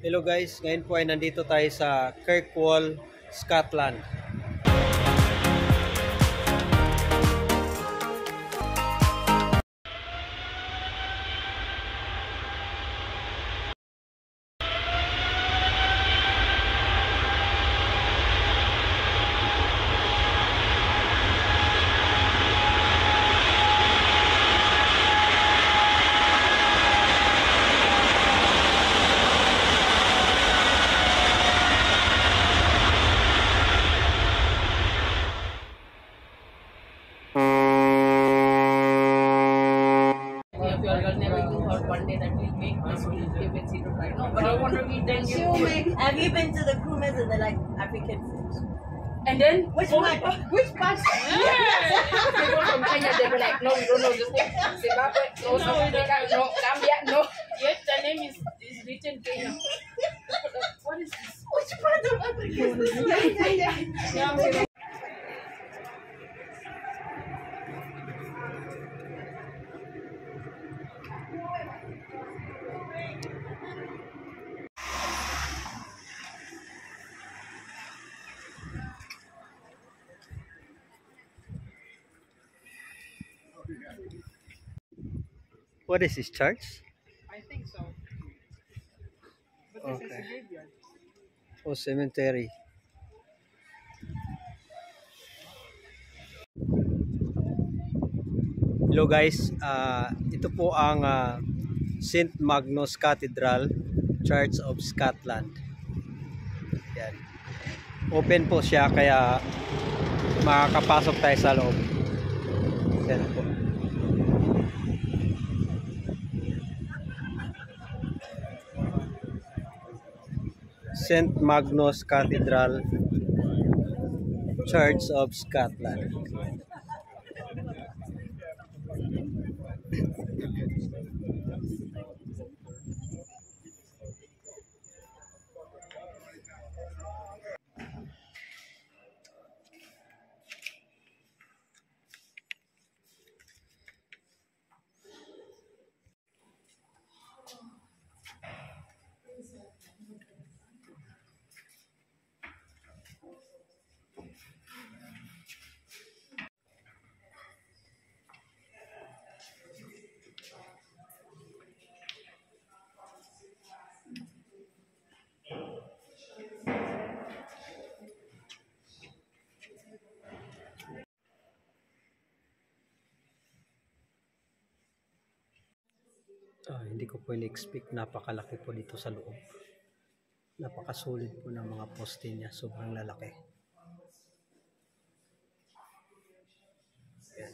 Hello guys, ngayon po ay nandito tayo sa Kirkwall, Scotland. Have you been to the Kumas and the like African food? And then Which part? Which part? People from Kenya, they be like, no, we don't know this thing. Zimbabwe, no, South Africa, no, Gambia, no. Yes, the name is written Kenya. What is this? Which part of Africa? What is this, church? I think so. But this is a graveyard. Oh, cemetery. Hello guys, ito po ang St. Magnus Cathedral, Church of Scotland. Yan. Open po siya kaya makakapasok tayo sa loob. Yan po. St. Magnus Cathedral, Church of Scotland. Hindi ko po in-expect, napakalaki po dito sa loob. Napakasulit po ng mga poste niya, sobrang lalaki. Yan.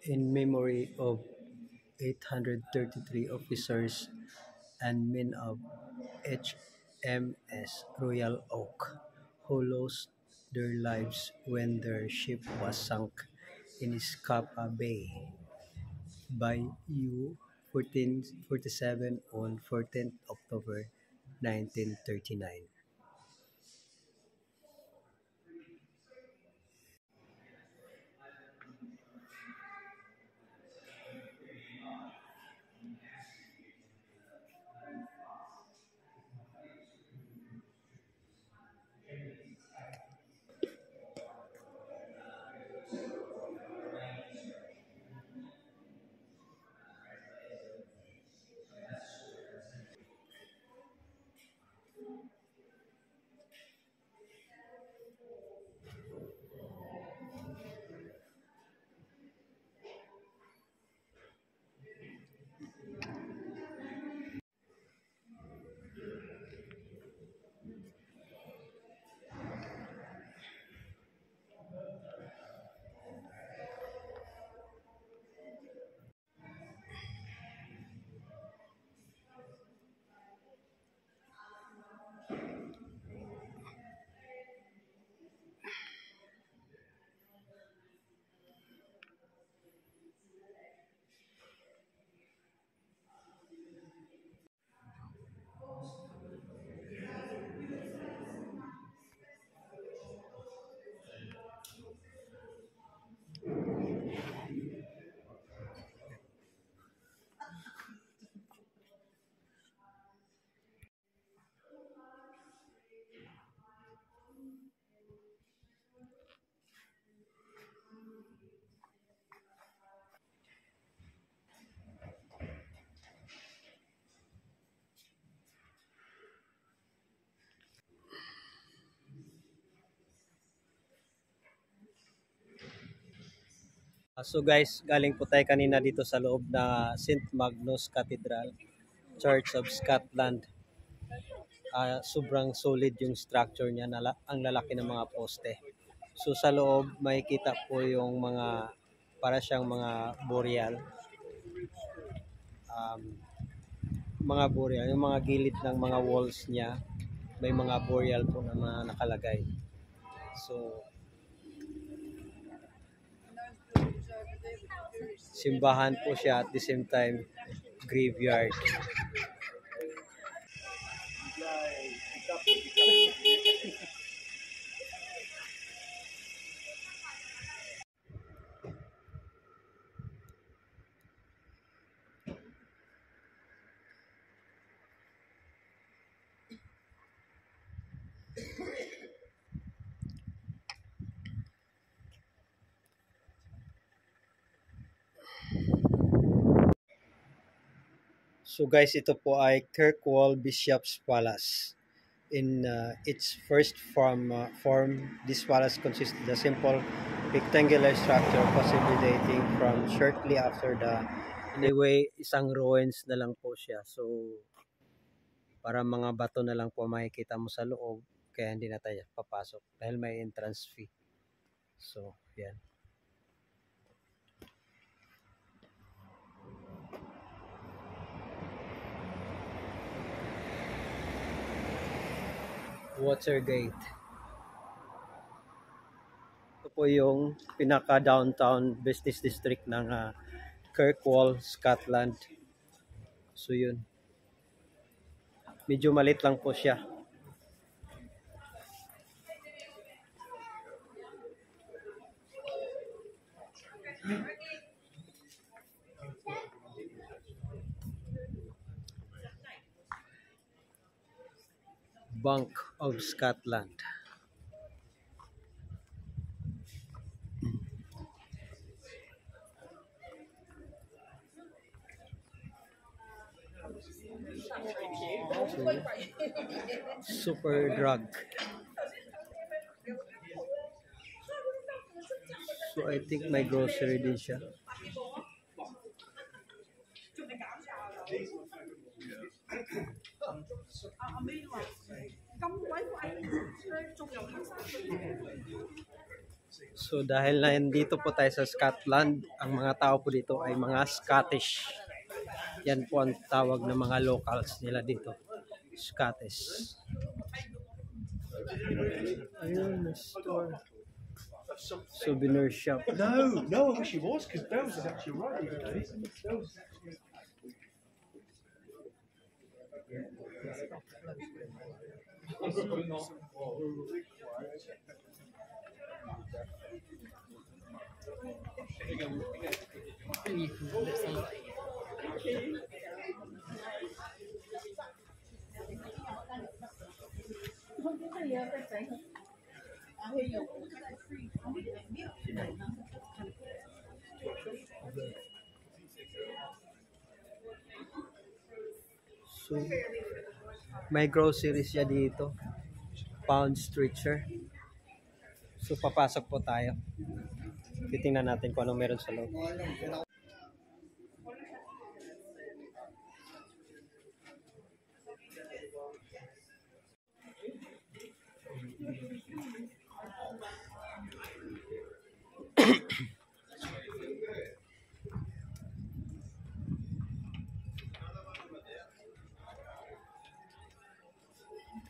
In memory of 833 officers and men of HMS Royal Oak who lost their lives when their ship was sunk in Scapa Bay by U-1447 on 14th October 1939. So guys, galing po tayo kanina dito sa loob na St. Magnus Cathedral, Church of Scotland. Sobrang solid yung structure niya, ang lalaki ng mga poste. So sa loob, makikita po yung para siyang um, mga burial, yung mga gilid ng mga walls niya, may mga burial po na mga nakalagay. So, simbahan po siya at the same time graveyard. So guys, ito po ay Kirkwall Bishop's Palace. In its first form, this palace consisted of a simple rectangular structure possibly dating from shortly after the... Anyway, isang ruins na lang po siya. So, para mga bato na lang po makikita mo sa loob, kaya hindi na tayo papasok dahil may entrance fee. So, yan. Watergate. Ito po yung pinaka-downtown business district ng Kirkwall, Scotland. So yun. Medyo malit lang po siya. Bank of Scotland. Super drug. So I think may grocery din siya. So dahil nandito po tayo sa Scotland, ang mga tao po dito ay mga Scottish. Yan po ang tawag ng mga locals nila dito. Scottish. Ayun, store. Souvenir shop. No, I wish it was, because Bells is actually right these days. So, may groceries siya dito. Pound Stretcher. So, papasok po tayo. Titingnan natin kung anong meron sa loob.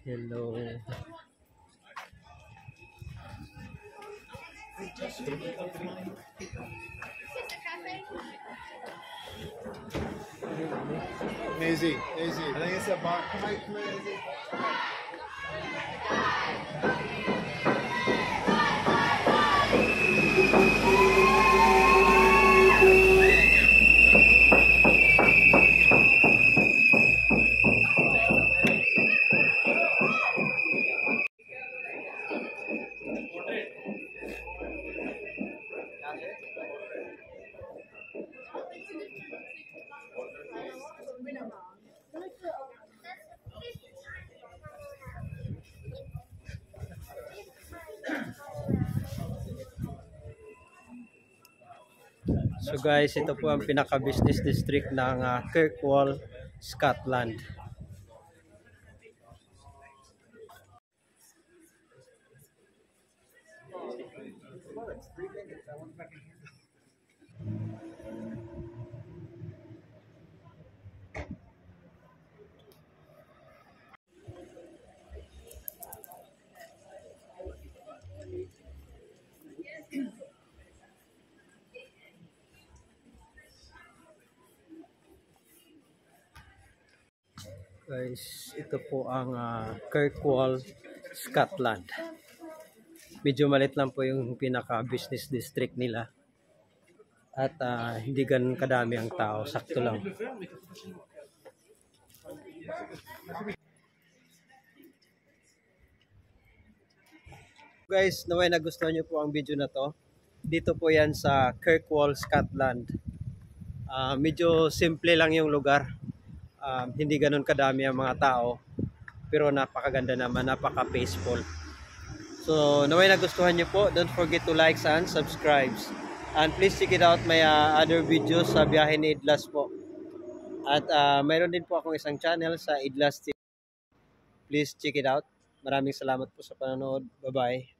Hello. Easy. I think it's a bar. Come on, easy. So guys, ito po ang pinaka-business district ng Kirkwall, Scotland. Guys, ito po ang Kirkwall, Scotland. Medyo malit lang po yung pinaka-business district nila. At hindi ganun kadami ang tao, sakto lang. Guys, naway nagustuhan nyo po ang video na to. Dito po yan sa Kirkwall, Scotland. Medyo simple lang yung lugar. Hindi ganun kadami ang mga tao, pero napakaganda naman, napaka-peaceful. So, naway nagustuhan nyo po. Don't forget to like and subscribe. And please check it out my other videos sa biyahe ni Idlas po. At mayroon din po akong isang channel sa Idlas TV. Please check it out. Maraming salamat po sa panonood. Bye-bye.